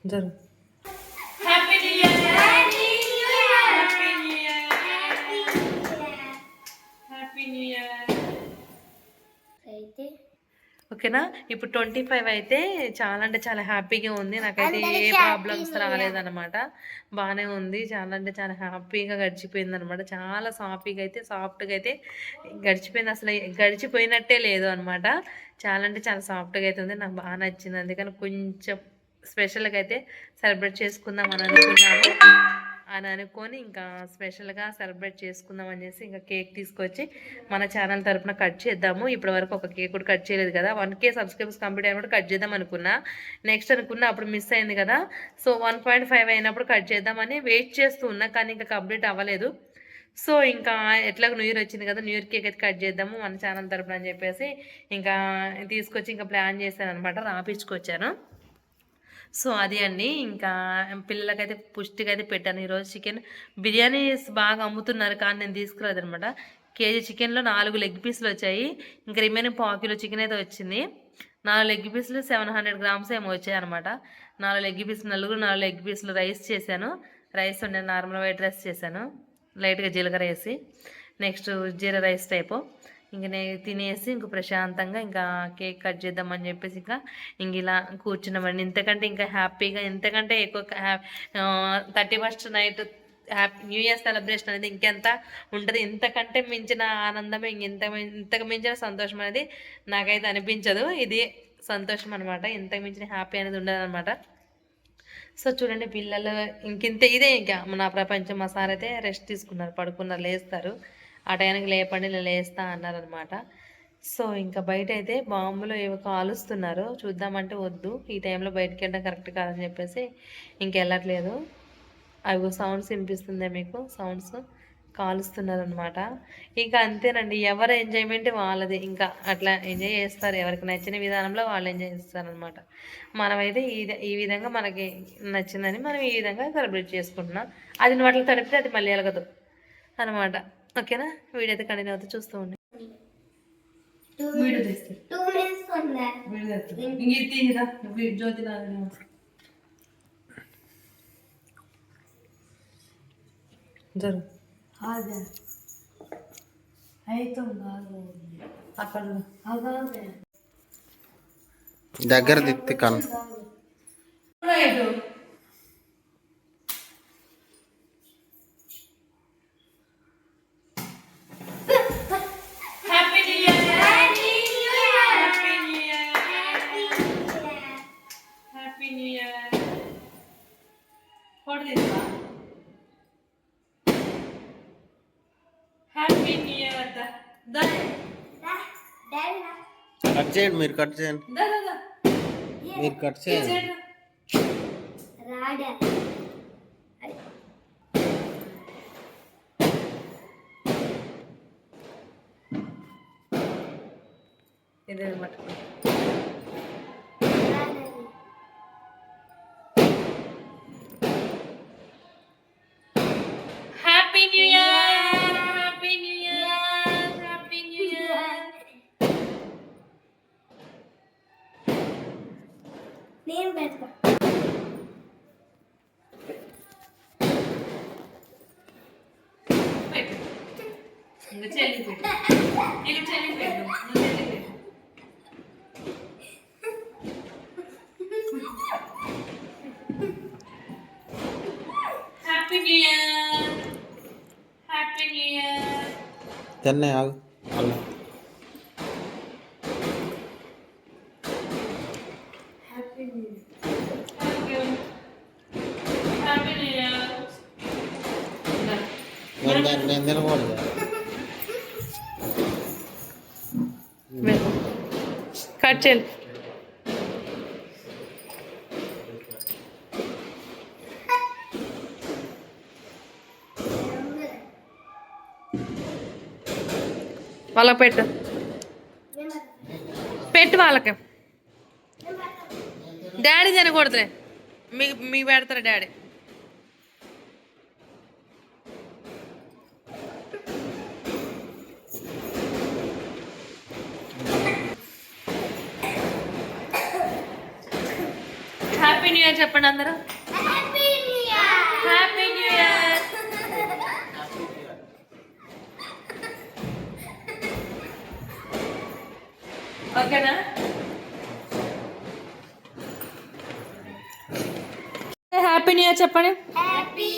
జరుగు. Happy new year. Happy new year. Happy new year. Happy new year. అయితే ఓకేనా. ఇప్పుడు 25 అయితే చాలా అంటే చాలా హ్యాపీగా ఉంది. నాకైతే ఏ ప్రాబ్లమ్స్ రాలేదన్నమాట. బాగానే ఉంది. చాలా అంటే చాలా హ్యాపీగా గడిచిపోయింది అనమాట. చాలా సాఫ్ట్గా అయితే గడిచిపోయింది. అసలు గడిచిపోయినట్టే లేదు అనమాట. చాలా అంటే చాలా సాఫ్ట్గా అయితే ఉంది. నాకు బాగా నచ్చింది. అందుకని కొంచెం స్పెషల్గా అయితే సెలబ్రేట్ చేసుకుందాం అని అనుకొని ఇంకా స్పెషల్గా సెలబ్రేట్ చేసుకుందాం అనేసి ఇంకా కేక్ తీసుకొచ్చి మన ఛానల్ తరపున కట్ చేద్దాము. ఇప్పటి వరకు ఒక కేక్ కూడా కట్ చేయలేదు కదా. 1K సబ్స్క్రైబర్స్ కంప్లీట్ అయినప్పుడు కట్ చేద్దాం అనుకున్నా. నెక్స్ట్ అనుకున్నా అప్పుడు మిస్ అయింది కదా. సో 1.5 అయినప్పుడు కట్ చేద్దామని వెయిట్ చేస్తూ ఉన్నా. కానీ ఇంకా కంప్లీట్ అవ్వలేదు. సో ఇంకా ఎట్లాగో న్యూ ఇయర్ వచ్చింది కదా, న్యూ ఇయర్ కేక్ అయితే కట్ చేద్దాము మన ఛానల్ తరపున అని చెప్పేసి ఇంకా తీసుకొచ్చి ఇంకా ప్లాన్ చేశాను అనమాట. రాపించుకొచ్చాను. సో అది అండి. ఇంకా పిల్లలకైతే పుష్టిగా అయితే పెట్టాను. ఈరోజు చికెన్ బిర్యానీస్ బాగా అమ్ముతున్నారు కానీ నేను తీసుకురాదనమాట. కేజీ చికెన్లో 4 లెగ్ పీసులు వచ్చాయి. ఇంకా రిమైనింగ్ ½ కిలో చికెన్ అయితే వచ్చింది. 4 లెగ్ పీసులు 700 గ్రామ్స్ ఏమో వచ్చాయి అనమాట. 4 లెగ్ పీసులు 4 లెగ్ పీసులు రైస్ చేశాను. రైస్ ఉండే నార్మల్ వైట్ రైస్ చేశాను, లైట్గా జీలకర్ర వేసి. నెక్స్ట్ జీరా రైస్ టైపు. ఇంక నేను తినేసి ఇంక ప్రశాంతంగా ఇంకా కేక్ కట్ చేద్దామని చెప్పేసి ఇంక ఇలా కూర్చున్నామండి. ఇంతకంటే ఇంకా హ్యాపీగా ఇంతకంటే ఎక్కువ 31st night new year celebration అనేది ఇంకెంత ఉంటుంది. ఇంతకంటే మించిన ఆనందం ఇంతకు మించిన సంతోషం అనేది నాకైతే అనిపించదు. ఇది సంతోషం అనమాట. ఇంతకు మించిన హ్యాపీ అనేది ఉండదు అనమాట. సో చూడండి పిల్లలు ఇదే ఇంకా నా ప్రపంచం. మా సార్ అయితే రెస్ట్ తీసుకున్నారు, పడుకున్నారు, లేస్తారు. ఆ టైంకి లేపండి నేను లేస్తా అన్నారనమాట. సో ఇంకా బయట అయితే బాంబులు ఏవో కాలుస్తున్నారు. చూద్దామంటే వద్దు, ఈ టైంలో బయటకు వెళ్ళడం కరెక్ట్ కాదని చెప్పేసి ఇంకెళ్ళట్లేదు. అవి సౌండ్స్ వినిపిస్తుందే మీకు, సౌండ్స్ కాలుస్తున్నారు అనమాట. ఇంకా అంతేనండి, ఎవరి ఎంజాయ్మెంట్ వాళ్ళది. ఇంకా అట్లా ఎంజాయ్ చేస్తారు, ఎవరికి నచ్చిన విధానంలో వాళ్ళు ఎంజాయ్ చేస్తారనమాట. మనమైతే ఈ విధంగా మనకి నచ్చిందని మనం ఈ విధంగా సెలబ్రేట్ చేసుకుంటున్నాం. అది వాటిలో తడిపితే అది మళ్ళీ ఎలగదు అనమాట. ఓకేనా. వీడియో అయితే కంటిన్యూ అవుతూ చూస్తూ ఉండండి. జ్యోతి జరుగు. దగ్గర తిత్తి కన్ కట్ చేయండి, మీరు కట్ చేయండి, మీరు కట్ చేయండి. ఇదే అనమాట. Happy new year. Happy new year. Happy new year. నేను పెడతా. ఇంకా చెల్లి పెట్టు, ఇంకా చెల్లి పెట్టు, చెల్లి పెట్టు. Happy new year. Happy new year. తెన్నే ఆగు అలా. Happy new year. Happy new year. నేను తినకూడదు. కట్ చేయండి. వాళ్ళకి పెట్టు, పెట్టు వాళ్ళకి. డాడీ తినకూడదులే, మీకు పెడతారు డాడీ. హ్యాపీ న్యూ ఇయర్ చెప్పండి అందరూ. Happy new year. ఓకేనా? హ్యాపీ న్యూ ఇయర్ చెప్పండి. హ్యాపీ